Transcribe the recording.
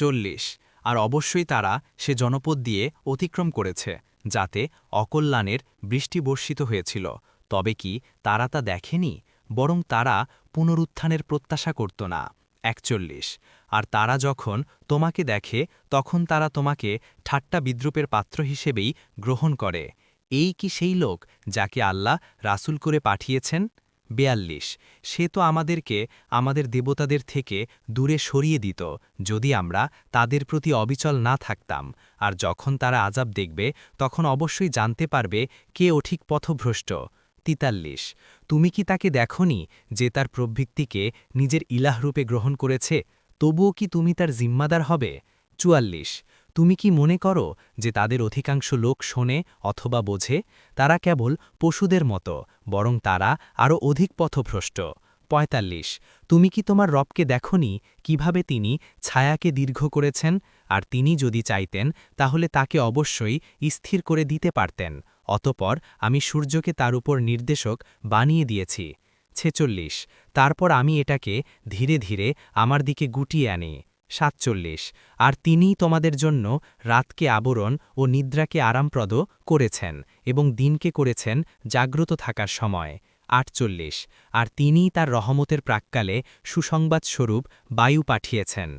40 আর অবশ্যই তারা সে জনপদ দিয়ে অতিক্রম করেছে যাতে অকল্যাণের বৃষ্টি বর্ষিত হয়েছিল, তবে কি তারা তা দেখেনি? বরং তারা পুনরুত্থানের প্রত্যাশা করত না। 41 আর তারা যখন তোমাকে দেখে তখন তারা তোমাকে ঠাট্টা বিদ্রুপের পাত্র হিসেবেই গ্রহণ করে। এই কি সেই লোক যাকে আল্লাহ রাসূল করে পাঠিয়েছেন? 42 সে তো আমাদেরকে আমাদের দেবতাদের থেকে দূরে সরিয়ে দিত যদি আমরা তাদের প্রতি অবিচল না থাকতাম, আর যখন তারা আযাব দেখবে তখন অবশ্যই জানতে পারবে কে অঠিক পথভ্রষ্ট। 43 তুমি কি তাকে দেখনি যে তার প্রবৃত্তিকে নিজের ইলাহরূপে গ্রহণ করেছে? তবুও কি তুমি তার জিম্মাদার হবে? 44 তুমি কি মনে করো যে তাদের অধিকাংশ লোক শোনে অথবা বোঝে? তারা কেবল পশুদের মতো, বরং তারা আরও অধিক পথভ্রষ্ট। 45 তুমি কি তোমার রবকে দেখনি কিভাবে তিনি ছায়াকে দীর্ঘ করেছেন? আর তিনি যদি চাইতেন তাহলে তাকে অবশ্যই স্থির করে দিতে পারতেন। অতপর আমি সূর্যকে তার উপর নির্দেশক বানিয়ে দিয়েছি। 46 তারপর আমি এটাকে ধীরে ধীরে আমার দিকে গুটিয়ে আনি। 47 আর তিনিই তোমাদের জন্য রাতকে আবরণ ও নিদ্রাকে আরামপ্রদ করেছেন এবং দিনকে করেছেন জাগ্রত থাকার সময়। 48 আর তিনিই তার রহমতের প্রাক্কালে সুসংবাদস্বরূপ বায়ু পাঠিয়েছেন।